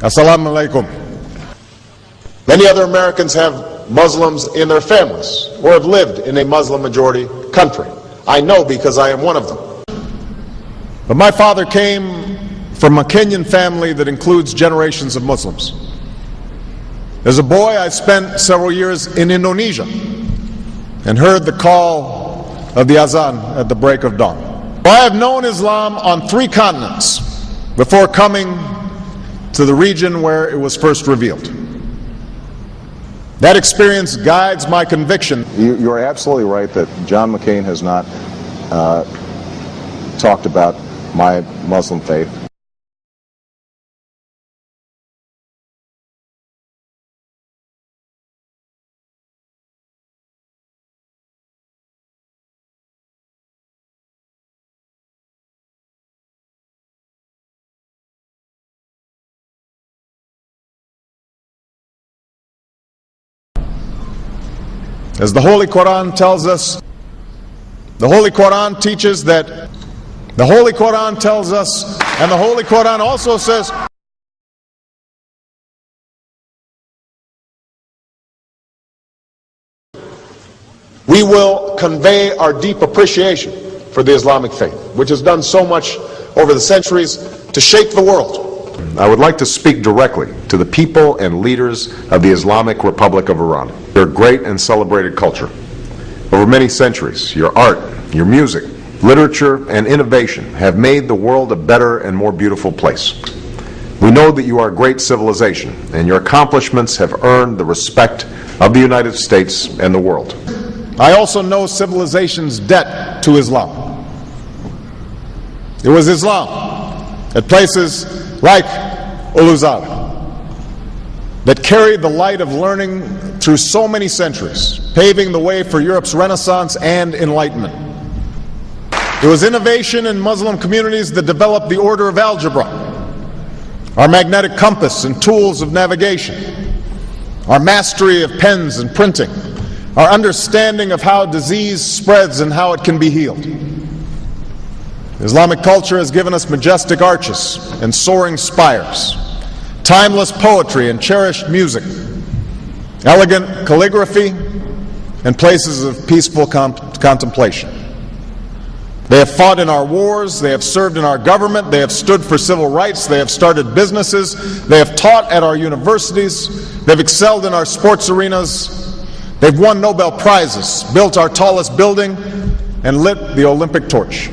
Assalamu alaikum. Many other Americans have Muslims in their families or have lived in a Muslim-majority country. I know because I am one of them. But my father came from a Kenyan family that includes generations of Muslims. As a boy, I spent several years in Indonesia and heard the call of the azan at the break of dawn. I have known Islam on 3 continents before coming to the region where it was first revealed. That experience guides my conviction. You're absolutely right that John McCain has not talked about my Muslim faith. As the Holy Quran tells us, the Holy Quran teaches that, the Holy Quran tells us, and the Holy Quran also says, we will convey our deep appreciation for the Islamic faith, which has done so much over the centuries to shape the world. I would like to speak directly to the people and leaders of the Islamic Republic of Iran. Your great and celebrated culture. Over many centuries, your art, your music, literature, and innovation have made the world a better and more beautiful place. We know that you are a great civilization, and your accomplishments have earned the respect of the United States and the world. I also know civilization's debt to Islam. It was Islam at places like Uluzar that carried the light of learning through so many centuries, paving the way for Europe's Renaissance and Enlightenment. It was innovation in Muslim communities that developed the order of algebra, our magnetic compass and tools of navigation, our mastery of pens and printing, our understanding of how disease spreads and how it can be healed. Islamic culture has given us majestic arches and soaring spires, timeless poetry and cherished music, elegant calligraphy, and places of peaceful contemplation. They have fought in our wars, they have served in our government, they have stood for civil rights, they have started businesses, they have taught at our universities, they've excelled in our sports arenas, they've won Nobel Prizes, built our tallest building, and lit the Olympic torch.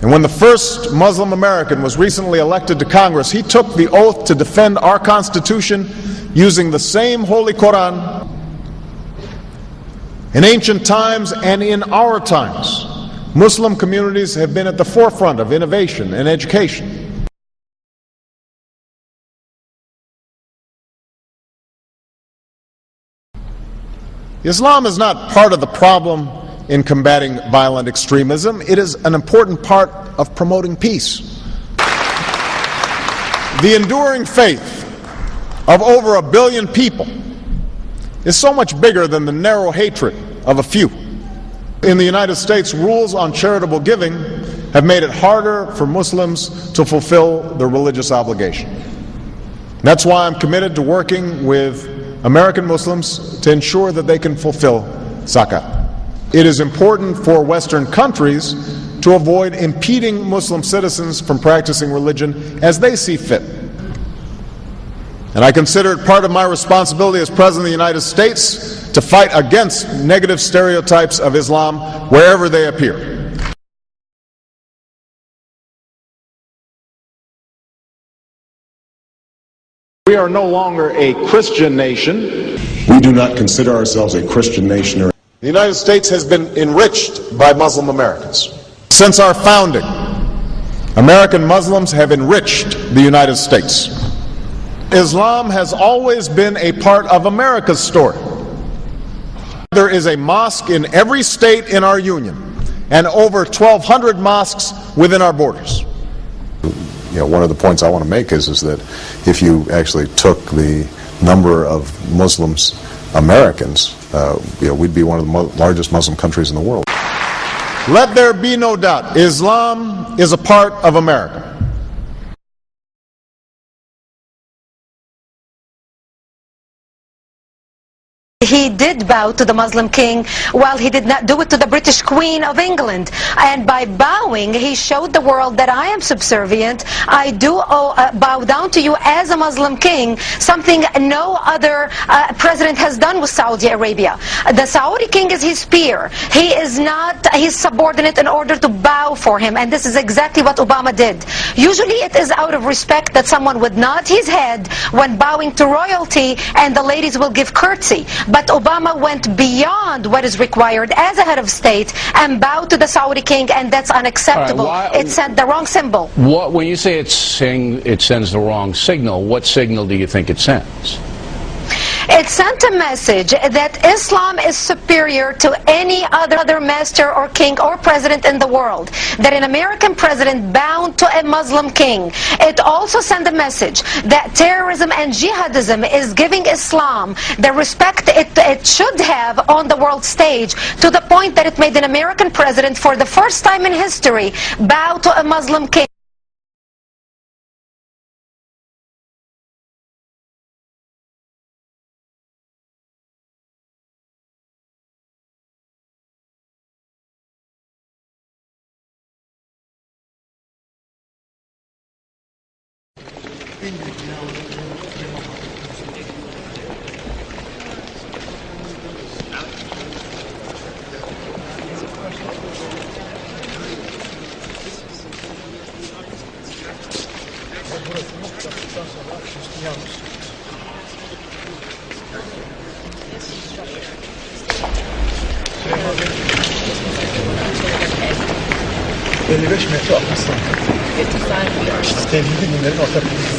And when the first Muslim American was recently elected to Congress, he took the oath to defend our Constitution using the same Holy Quran. In ancient times and in our times, Muslim communities have been at the forefront of innovation and education. Islam is not part of the problem in combating violent extremism. It is an important part of promoting peace. The enduring faith of over 1 billion people is so much bigger than the narrow hatred of a few. In the United States, rules on charitable giving have made it harder for Muslims to fulfill their religious obligation. That's why I'm committed to working with American Muslims to ensure that they can fulfill zakat. It is important for Western countries to avoid impeding Muslim citizens from practicing religion as they see fit. And I consider it part of my responsibility as President of the United States to fight against negative stereotypes of Islam wherever they appear. We are no longer a Christian nation. We do not consider ourselves a Christian nation. The United States has been enriched by Muslim Americans. Since our founding, American Muslims have enriched the United States. Islam has always been a part of America's story. There is a mosque in every state in our union and over 1,200 mosques within our borders. One of the points I want to make is that if you actually took the number of Muslims Americans, we'd be one of the largest Muslim countries in the world. Let there be no doubt, Islam is a part of America. he did bow to the Muslim king, while he did not do it to the British Queen of England. And by bowing, he showed the world that I am subservient. I do bow down to you as a Muslim king, something no other president has done with Saudi Arabia. The Saudi king is his peer. He is not his subordinate in order to bow for him, and this is exactly what Obama did. Usually it is out of respect that someone would nod his head when bowing to royalty, and the ladies will give curtsy. But Obama went beyond what is required as a head of state and bowed to the Saudi king, and that's unacceptable. It sent the wrong symbol. When you say it sends the wrong signal, what signal do you think it sends? It sent a message that Islam is superior to any other master or king or president in the world, that an American president bowed to a Muslim king. It also sent a message that terrorism and jihadism is giving Islam the respect it should have on the world stage, to the point that it made an American president, for the first time in history, bow to a Muslim king.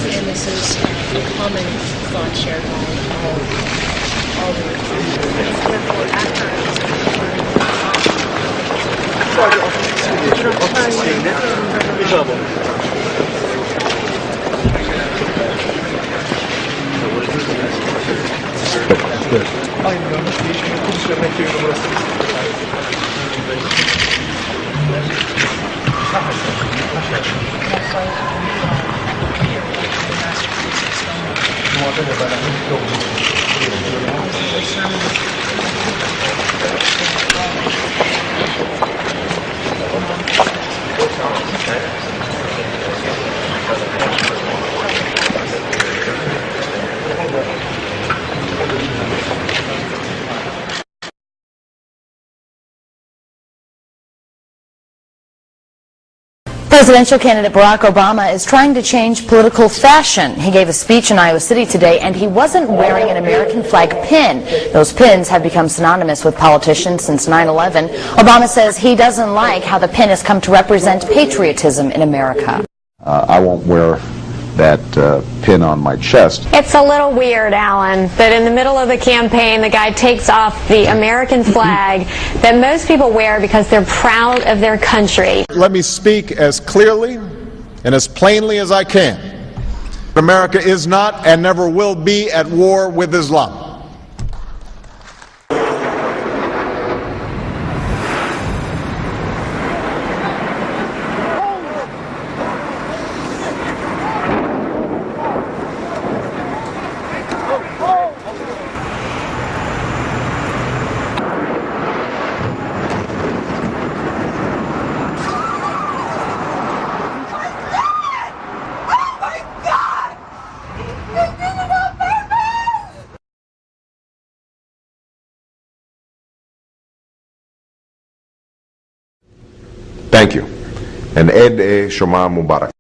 And this is a common thought shared by all the Presidential candidate Barack Obama is trying to change political fashion. He gave a speech in Iowa City today, and he wasn't wearing an American flag pin. Those pins have become synonymous with politicians since 9/11. Obama says he doesn't like how the pin has come to represent patriotism in America. I won't wear that pin on my chest. It's a little weird, Alan, that in the middle of the campaign the guy takes off the American flag that most people wear because they're proud of their country. Let me speak as clearly and as plainly as I can. America is not and never will be at war with Islam. Thank you. And Eid Shoma Mubarak.